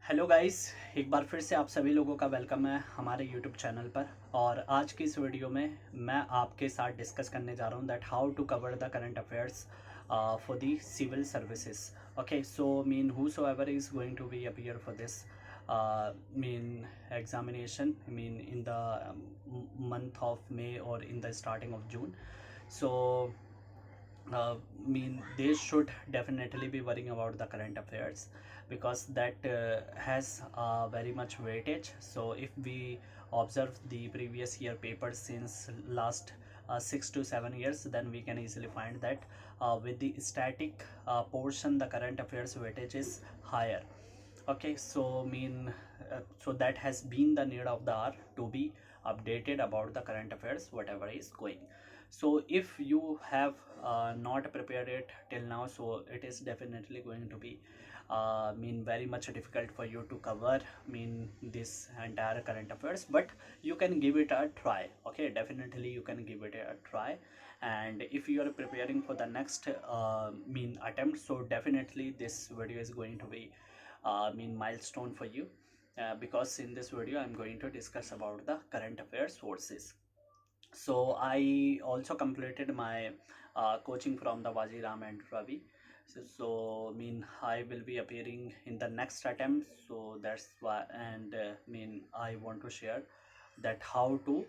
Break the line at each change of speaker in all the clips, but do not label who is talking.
Hello guys. एक बार फिर से आप सभी लोगों का वेलकम है हमारे यूट्यूब चैनल पर। और आज की इस वीडियो में मैं आपके साथ डिस्कस करने जा रहा हूँ that how to cover the current affairs for the civil services. Okay, so mean whosoever is going to be appear for this mean examination mean in the month of May or in the starting of June. So mean they should definitely be worrying about the current affairs because that has very much weightage. So if we observe the previous year papers since last 6 to 7 years, then we can easily find that with the static portion the current affairs weightage is higher. Okay, so so that has been the need of the hour to be updated about the current affairs whatever is going. So if you have not prepared it till now, so it is definitely going to be very much difficult for you to cover this entire current affairs, but you can give it a try. Okay, definitely you can give it a try. And if you are preparing for the next attempt, so definitely this video is going to be milestone for you, because in this video I'm going to discuss about the current affairs sources. So I also completed my coaching from the Wajiram and Ravi. So I will be appearing in the next attempt. So that's why, and I want to share that how to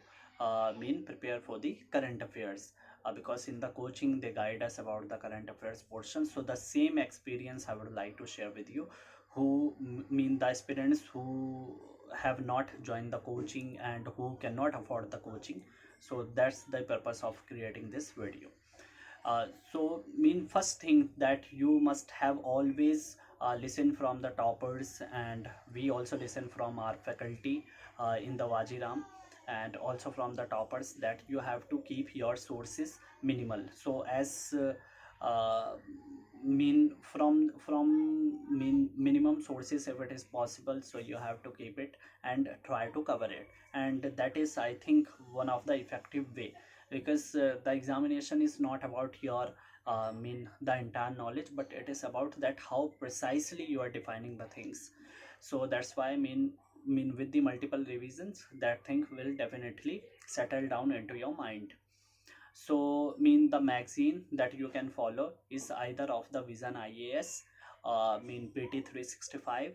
prepare for the current affairs, because in the coaching they guide us about the current affairs portion. So the same experience I would like to share with you, who the aspirants who have not joined the coaching and who cannot afford the coaching. So that's the purpose of creating this video. So first thing that you must have always listen from the toppers, and we also listen from our faculty in the Wajiram, and also from the toppers, that you have to keep your sources minimal. So as from minimum sources if it is possible, so you have to keep it and try to cover it. And that is, I think, one of the effective way, because the examination is not about your the entire knowledge, but it is about that how precisely you are defining the things. So that's why with the multiple revisions, that thing will definitely settle down into your mind. So the magazine that you can follow is either of the Vision IAS, PT 365.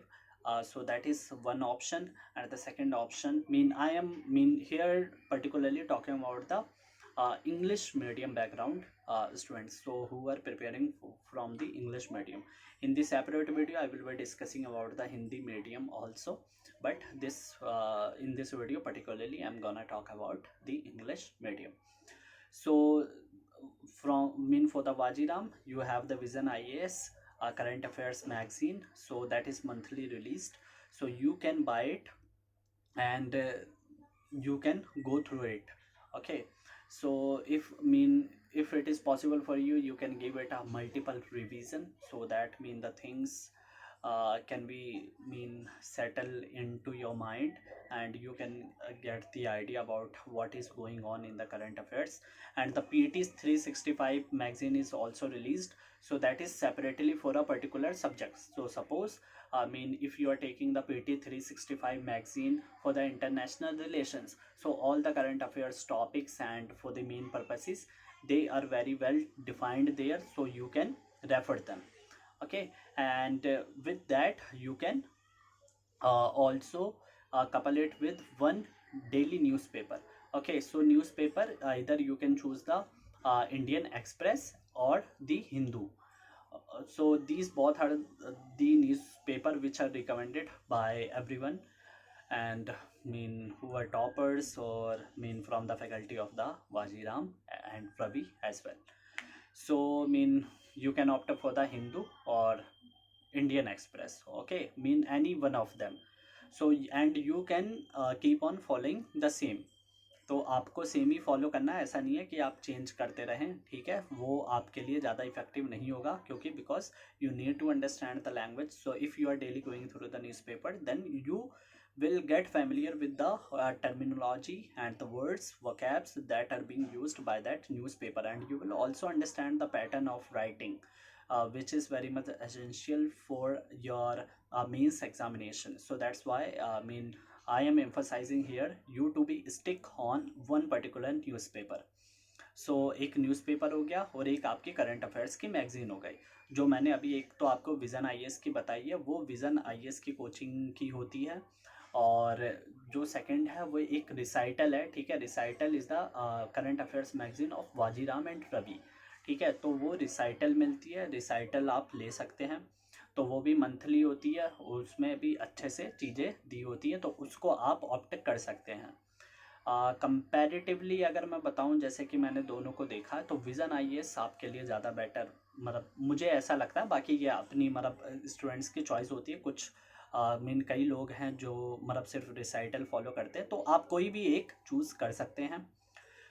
So that is one option. And the second option, I am here particularly talking about the English medium background students, so who are preparing from the English medium. In this separate video I will be discussing about the Hindi medium also, but this in this video particularly I'm gonna talk about the English medium. So from for the Wajiram, you have the Vision IAS current affairs magazine, so that is monthly released, so you can buy it and you can go through it. Okay, so if it is possible for you, you can give it a multiple revision, so that the things can be settle into your mind, and you can get the idea about what is going on in the current affairs. And the PT 365 magazine is also released, so that is separately for a particular subject. So suppose if you are taking the PT 365 magazine for the international relations, so all the current affairs topics and for the main purposes, they are very well defined there, so you can refer them. Okay, and with that you can also couple it with one daily newspaper. Okay, so newspaper, either you can choose the Indian Express or the Hindu. So these both are the newspaper which are recommended by everyone, and who are toppers, or from the faculty of the Wajiram and Ravi as well. So you can opt for the Hindu or Indian Express. Okay, any one of them. So and you can keep on following the same. तो आपको same ही follow करना है, ऐसा नहीं है कि आप change करते रहें. ठीक है, वो आपके लिए ज़्यादा इफेक्टिव नहीं होगा, क्योंकि because you need to understand the language. So if you are daily going through the newspaper, then you will get familiar with the terminology and the words vocabs that are being used by that newspaper, and you will also understand the pattern of writing. which is very much essential for your means examination. So that's why I am emphasizing here you to be stick on one particular newspaper. सो एक newspaper हो गया और एक आपकी current affairs की magazine हो गई। जो मैंने अभी एक तो आपको विज़न आईएएस की बताई है, वो विज़न आईएएस की कोचिंग की होती है। और जो सेकंड है वो एक रिसाइटल है, ठीक है। Recital is the current affairs magazine of Vajiram and Ravi, ठीक है। तो वो रिसाइटल मिलती है, रिसाइटल आप ले सकते हैं। तो वो भी मंथली होती है, उसमें भी अच्छे से चीज़ें दी होती हैं, तो उसको आप ऑप्ट कर सकते हैं। कंपैरेटिवली अगर मैं बताऊं, जैसे कि मैंने दोनों को देखा, तो विज़न आईएएस आपके लिए ज़्यादा बेटर, मतलब मुझे ऐसा लगता है। बाकी ये अपनी मतलब स्टूडेंट्स की चॉइस होती है। कुछ कई लोग हैं जो मतलब सिर्फ रिसाइटल फॉलो करते हैं, तो आप कोई भी एक चूज़ कर सकते हैं।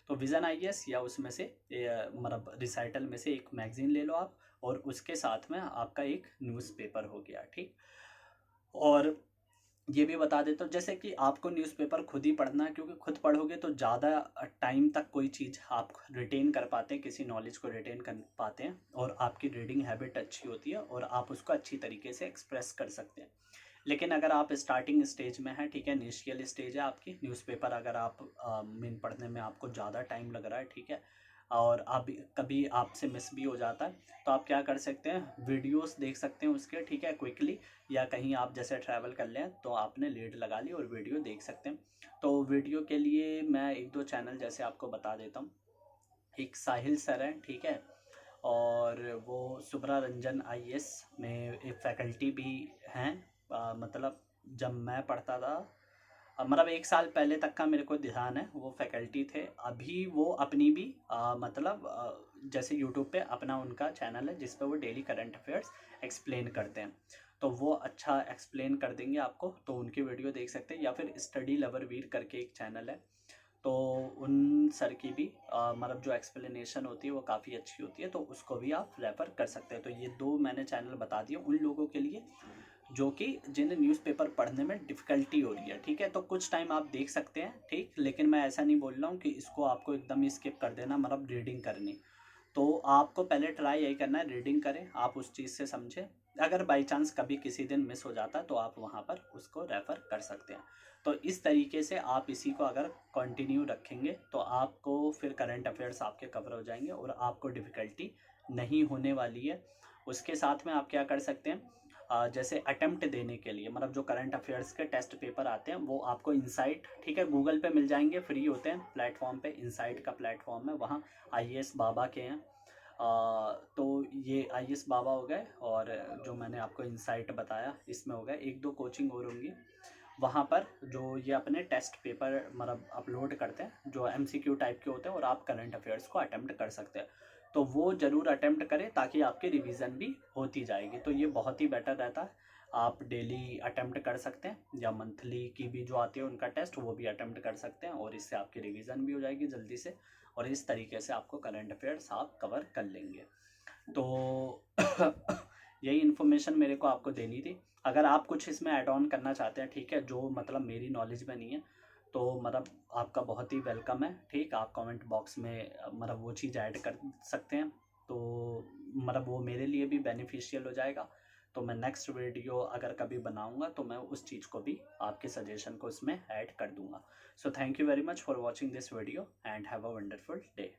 तो विज़न आईएएस या उसमें से मतलब रिसाइटल में से एक मैगज़ीन ले लो आप, और उसके साथ में आपका एक न्यूज़पेपर हो गया, ठीक। और ये भी बता देता हूँ, जैसे कि आपको न्यूज़पेपर खुद ही पढ़ना है, क्योंकि खुद पढ़ोगे तो ज़्यादा टाइम तक कोई चीज़ आप रिटेन कर पाते हैं, किसी नॉलेज को रिटेन कर पाते हैं, और आपकी रीडिंग हैबिट अच्छी होती है और आप उसको अच्छी तरीके से एक्सप्रेस कर सकते हैं। लेकिन अगर आप स्टार्टिंग स्टेज में हैं, ठीक है, इनिशियल स्टेज है आपकी, न्यूज़पेपर अगर आप पढ़ने में आपको ज़्यादा टाइम लग रहा है, ठीक है, और आप कभी आपसे मिस भी हो जाता है, तो आप क्या कर सकते हैं, वीडियोस देख सकते हैं उसके, ठीक है, क्विकली। या कहीं आप जैसे ट्रैवल कर लें तो आपने लीड लगा ली और वीडियो देख सकते हैं। तो वीडियो के लिए मैं एक दो चैनल जैसे आपको बता देता हूँ। एक साहिल सर है, ठीक है, और वो सुब्रा रंजन आईएएस में एक फैकल्टी भी हैं। मतलब जब मैं पढ़ता था, मतलब 1 साल पहले तक का मेरे को ध्यान है, वो फैकल्टी थे। अभी वो अपनी भी जैसे यूट्यूब पे अपना उनका चैनल है जिस पे वो डेली करंट अफेयर्स एक्सप्लेन करते हैं, तो वो अच्छा एक्सप्लेन कर देंगे आपको, तो उनकी वीडियो देख सकते हैं। या फिर स्टडी लवर वीर करके एक चैनल है, तो उन सर की भी मतलब जो एक्सप्लेनेशन होती है वो काफ़ी अच्छी होती है, तो उसको भी आप रेफ़र कर सकते हैं। तो ये दो मैंने चैनल बता दिए उन लोगों के लिए जो कि जिन्हें न्यूज़पेपर पढ़ने में डिफ़िकल्टी हो रही है, ठीक है। तो कुछ टाइम आप देख सकते हैं, ठीक, लेकिन मैं ऐसा नहीं बोल रहा हूँ कि इसको आपको एकदम ही स्किप कर देना, मतलब रीडिंग करनी। तो आपको पहले ट्राई यही करना है, रीडिंग करें, आप उस चीज़ से समझें। अगर बाई चांस कभी किसी दिन मिस हो जाता तो आप वहाँ पर उसको रेफ़र कर सकते हैं। तो इस तरीके से आप इसी को अगर कंटिन्यू रखेंगे तो आपको फिर करंट अफेयर्स आपके कवर हो जाएंगे और आपको डिफ़िकल्टी नहीं होने वाली है। उसके साथ में आप क्या कर सकते हैं, जैसे अटेम्प्ट देने के लिए, मतलब जो करंट अफेयर्स के टेस्ट पेपर आते हैं वो आपको इनसाइट, ठीक है, गूगल पे मिल जाएंगे, फ्री होते हैं प्लेटफॉर्म पे, इनसाइट का प्लेटफॉर्म है, वहाँ आईएएस बाबा के हैं। तो ये आईएएस बाबा हो गए, और जो मैंने आपको इनसाइट बताया इसमें हो गए, एक दो कोचिंग और होंगी। वहाँ पर जो ये अपने टेस्ट पेपर मतलब अपलोड करते हैं जो एमसीक्यू टाइप के होते हैं, और आप करंट अफेयर्स को अटेम्प्ट कर सकते हैं। तो वो ज़रूर अटेम्प्ट करें ताकि आपकी रिवीजन भी होती जाएगी। तो ये बहुत ही बेटर रहता है। आप डेली अटेम्प्ट कर सकते हैं, या मंथली की भी जो आती है उनका टेस्ट वो भी अटेम्प्ट कर सकते हैं, और इससे आपकी रिवीजन भी हो जाएगी जल्दी से, और इस तरीके से आपको करंट अफेयर्स आप कवर कर लेंगे। तो यही इन्फॉर्मेशन मेरे को आपको देनी थी। अगर आप कुछ इसमें ऐड ऑन करना चाहते हैं, ठीक है, जो मतलब मेरी नॉलेज में नहीं है, तो मतलब आपका बहुत ही वेलकम है, ठीक। आप कमेंट बॉक्स में मतलब वो चीज़ ऐड कर सकते हैं, तो मतलब वो मेरे लिए भी बेनिफिशियल हो जाएगा। तो मैं नेक्स्ट वीडियो अगर कभी बनाऊंगा तो मैं उस चीज़ को भी आपके सजेशन को उसमें ऐड कर दूंगा। So thank you very much for watching this video and have a wonderful day.